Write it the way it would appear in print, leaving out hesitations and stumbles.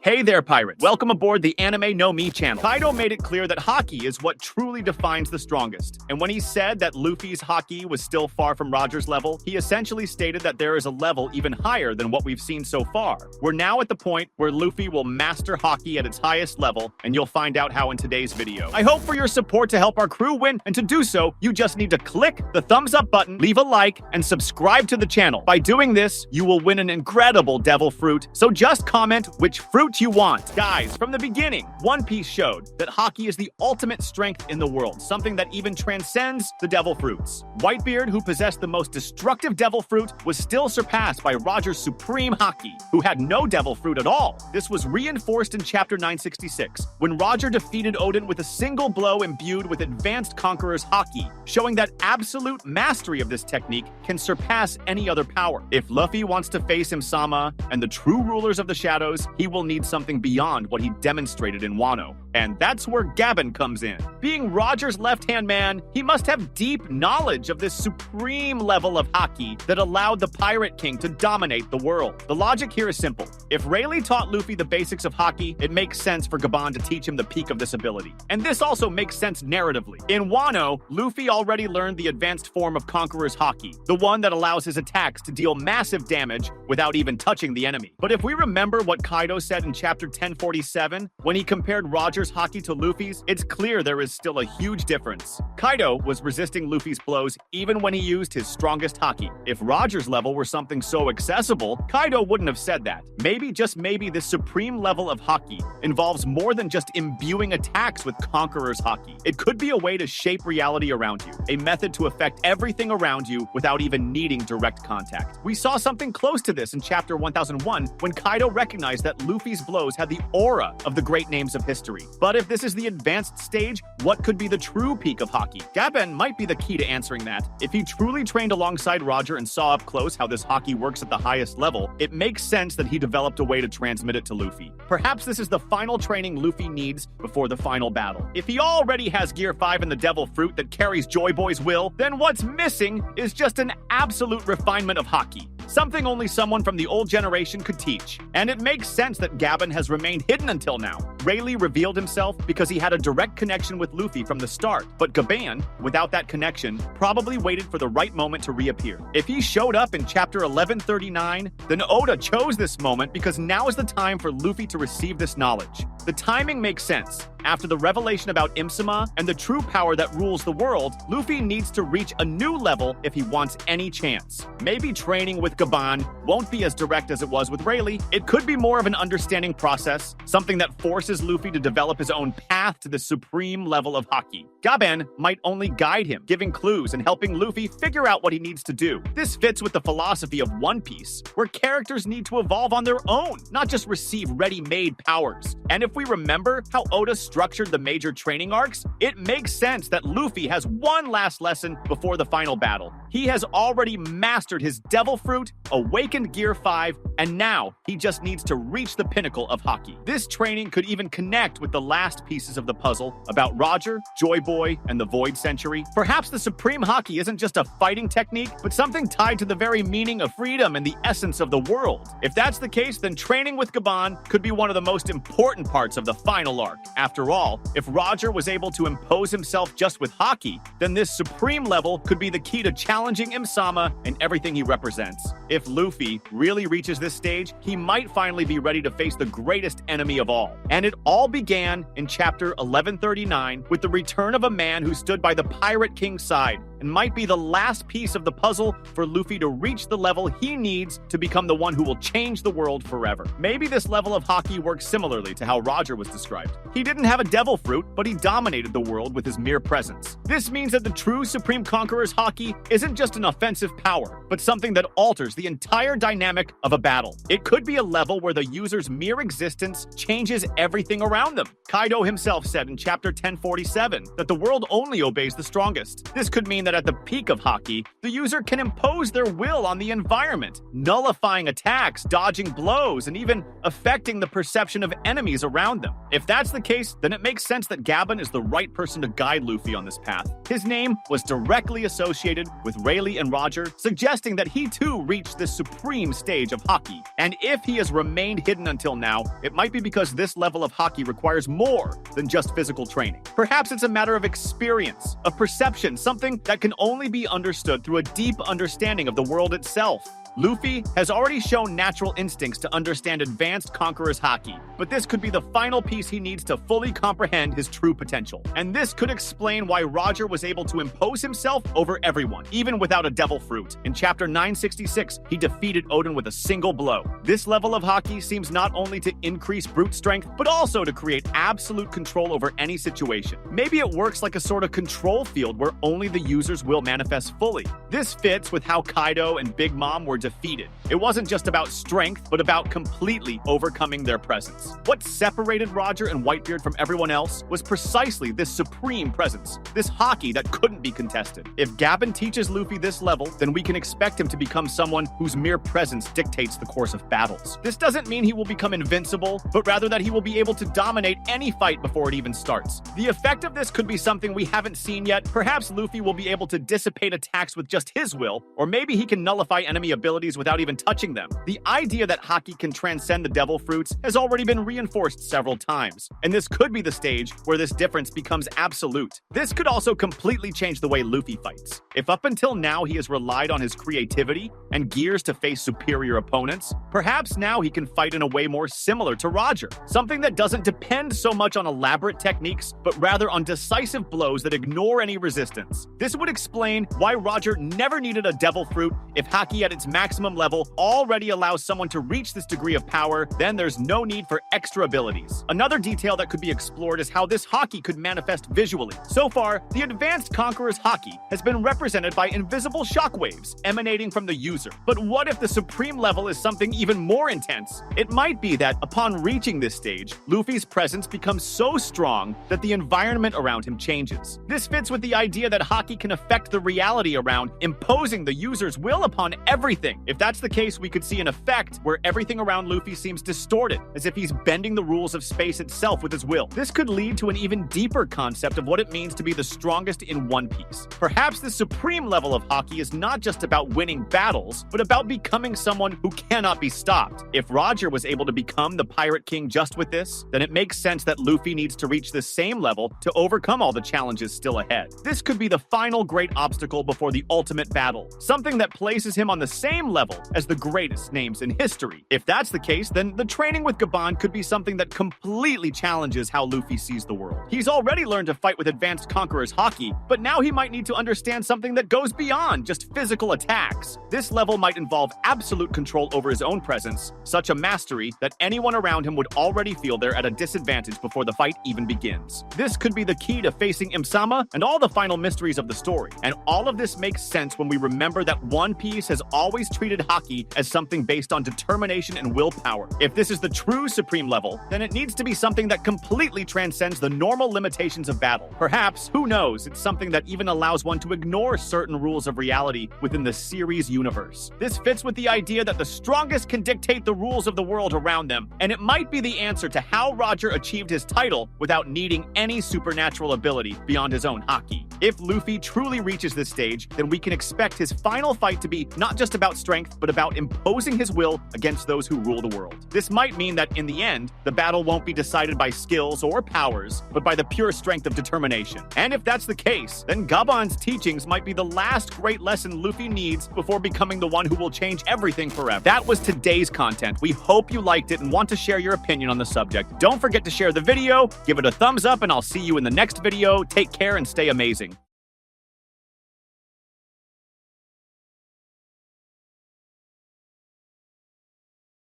Hey there, pirates! Welcome aboard the Anime No Me channel. Kaido made it clear that Haki is what truly defines the strongest. And when he said that Luffy's Haki was still far from Roger's level, he essentially stated that there is a level even higher than what we've seen so far. We're now at the point where Luffy will master Haki at its highest level, and you'll find out how in today's video. I hope for your support to help our crew win, and to do so, you just need to click the thumbs up button, leave a like, and subscribe to the channel. By doing this, you will win an incredible devil fruit, so just comment which fruit you want. Guys, from the beginning, One Piece showed that Haki is the ultimate strength in the world, something that even transcends the devil fruits. Whitebeard, who possessed the most destructive devil fruit, was still surpassed by Roger's supreme Haki, who had no devil fruit at all. This was reinforced in chapter 966, when Roger defeated Odin with a single blow imbued with advanced Conqueror's Haki, showing that absolute mastery of this technique can surpass any other power. If Luffy wants to face Imsama and the true rulers of the shadows, he will need something beyond what he demonstrated in Wano. And that's where Gabin comes in. Being Roger's left-hand man, he must have deep knowledge of this supreme level of Haki that allowed the Pirate King to dominate the world. The logic here is simple. If Rayleigh taught Luffy the basics of Haki, it makes sense for Gabin to teach him the peak of this ability. And this also makes sense narratively. In Wano, Luffy already learned the advanced form of Conqueror's Haki, the one that allows his attacks to deal massive damage without even touching the enemy. But if we remember what Kaido said in chapter 1047, when he compared Roger's Haki to Luffy's, it's clear there is still a huge difference. Kaido was resisting Luffy's blows even when he used his strongest Haki. If Roger's level were something so accessible, Kaido wouldn't have said that. Maybe, just maybe, this supreme level of Haki involves more than just imbuing attacks with Conqueror's Haki. It could be a way to shape reality around you, a method to affect everything around you without even needing direct contact. We saw something close to this in chapter 1001 when Kaido recognized that Luffy's blows had the aura of the great names of history. But if this is the advanced stage, what could be the true peak of Haki? Gabin might be the key to answering that. If he truly trained alongside Roger and saw up close how this Haki works at the highest level, it makes sense that he developed a way to transmit it to Luffy. Perhaps this is the final training Luffy needs before the final battle. If he already has Gear 5 and the Devil Fruit that carries Joy Boy's will, then what's missing is just an absolute refinement of Haki. Something only someone from the old generation could teach. And it makes sense that Gabin has remained hidden until now. Rayleigh revealed himself because he had a direct connection with Luffy from the start, but Gabin, without that connection, probably waited for the right moment to reappear. If he showed up in chapter 1139, then Oda chose this moment because now is the time for Luffy to receive this knowledge. The timing makes sense. After the revelation about Imsama and the true power that rules the world, Luffy needs to reach a new level if he wants any chance. Maybe training with Gabin won't be as direct as it was with Rayleigh. It could be more of an understanding process, something that forces Luffy to develop his own path to the supreme level of Haki. Gabin might only guide him, giving clues and helping Luffy figure out what he needs to do. This fits with the philosophy of One Piece, where characters need to evolve on their own, not just receive ready-made powers. And if we remember how Oda structured the major training arcs, it makes sense that Luffy has one last lesson before the final battle. He has already mastered his Devil Fruit, awakened Gear 5, and now he just needs to reach the pinnacle of Haki. This training could even connect with the last pieces of the puzzle about Roger, Joy Boy, and the Void Century. Perhaps the Supreme Haki isn't just a fighting technique, but something tied to the very meaning of freedom and the essence of the world. If that's the case, then training with Gabin could be one of the most important parts of the final arc. After all, if Roger was able to impose himself just with Haki, then this supreme level could be the key to challenging Imsama and everything he represents. If Luffy really reaches this stage, he might finally be ready to face the greatest enemy of all. And it all began in chapter 1139 with the return of a man who stood by the Pirate King's side and might be the last piece of the puzzle for Luffy to reach the level he needs to become the one who will change the world forever. Maybe this level of Haki works similarly to how Roger was described. He didn't have a devil fruit, but he dominated the world with his mere presence. This means that the true Supreme Conqueror's Haki isn't just an offensive power, but something that alters the entire dynamic of a battle. It could be a level where the user's mere existence changes everything around them. Kaido himself said in chapter 1047 that the world only obeys the strongest. This could mean that that at the peak of Haki, the user can impose their will on the environment, nullifying attacks, dodging blows, and even affecting the perception of enemies around them. If that's the case, then it makes sense that Gabon is the right person to guide Luffy on this path. His name was directly associated with Rayleigh and Roger, suggesting that he too reached this supreme stage of Haki. And if he has remained hidden until now, it might be because this level of Haki requires more than just physical training. Perhaps it's a matter of experience, of perception, something that can only be understood through a deep understanding of the world itself. Luffy has already shown natural instincts to understand advanced Conqueror's Haki, but this could be the final piece he needs to fully comprehend his true potential. And this could explain why Roger was able to impose himself over everyone, even without a devil fruit. In chapter 966, he defeated Oden with a single blow. This level of Haki seems not only to increase brute strength, but also to create absolute control over any situation. Maybe it works like a sort of control field where only the user's will manifests fully. This fits with how Kaido and Big Mom were defeated. It wasn't just about strength, but about completely overcoming their presence. What separated Roger and Whitebeard from everyone else was precisely this supreme presence, this Haki that couldn't be contested. If Gabon teaches Luffy this level, then we can expect him to become someone whose mere presence dictates the course of battles. This doesn't mean he will become invincible, but rather that he will be able to dominate any fight before it even starts. The effect of this could be something we haven't seen yet. Perhaps Luffy will be able to dissipate attacks with just his will, or maybe he can nullify enemy abilities without even touching them. The idea that Haki can transcend the devil fruits has already been reinforced several times, and this could be the stage where this difference becomes absolute. This could also completely change the way Luffy fights. If up until now he has relied on his creativity and gears to face superior opponents, perhaps now he can fight in a way more similar to Roger, something that doesn't depend so much on elaborate techniques, but rather on decisive blows that ignore any resistance. This would explain why Roger never needed a devil fruit. If Haki at its maximum level already allows someone to reach this degree of power, then there's no need for extra abilities. Another detail that could be explored is how this Haki could manifest visually. So far, the advanced Conqueror's Haki has been represented by invisible shockwaves emanating from the user. But what if the supreme level is something even more intense? It might be that upon reaching this stage, Luffy's presence becomes so strong that the environment around him changes. This fits with the idea that Haki can affect the reality around, imposing the user's will upon everything. If that's the case, we could see an effect where everything around Luffy seems distorted, as if he's bending the rules of space itself with his will. This could lead to an even deeper concept of what it means to be the strongest in One Piece. Perhaps the supreme level of Haki is not just about winning battles, but about becoming someone who cannot be stopped. If Roger was able to become the Pirate King just with this, then it makes sense that Luffy needs to reach the same level to overcome all the challenges still ahead. This could be the final great obstacle before the ultimate battle, something that places him on the same level as the greatest names in history. If that's the case, then the training with Gabon could be something that completely challenges how Luffy sees the world. He's already learned to fight with advanced Conqueror's Haki, but now he might need to understand something that goes beyond just physical attacks. This level might involve absolute control over his own presence, such a mastery that anyone around him would already feel they're at a disadvantage before the fight even begins. This could be the key to facing Imsama and all the final mysteries of the story. And all of this makes sense when we remember that One Piece has always treated Haki as something based on determination and willpower. If this is the true supreme level, then it needs to be something that completely transcends the normal limitations of battle. Perhaps, who knows, it's something that even allows one to ignore certain rules of reality within the series universe. This fits with the idea that the strongest can dictate the rules of the world around them, and it might be the answer to how Roger achieved his title without needing any supernatural ability beyond his own Haki. If Luffy truly reaches this stage, then we can expect his final fight to be not just about strength, but about imposing his will against those who rule the world. This might mean that in the end, the battle won't be decided by skills or powers, but by the pure strength of determination. And if that's the case, then Gabon's teachings might be the last great lesson Luffy needs before becoming the one who will change everything forever. That was today's content. We hope you liked it and want to share your opinion on the subject. Don't forget to share the video, give it a thumbs up, and I'll see you in the next video. Take care and stay amazing.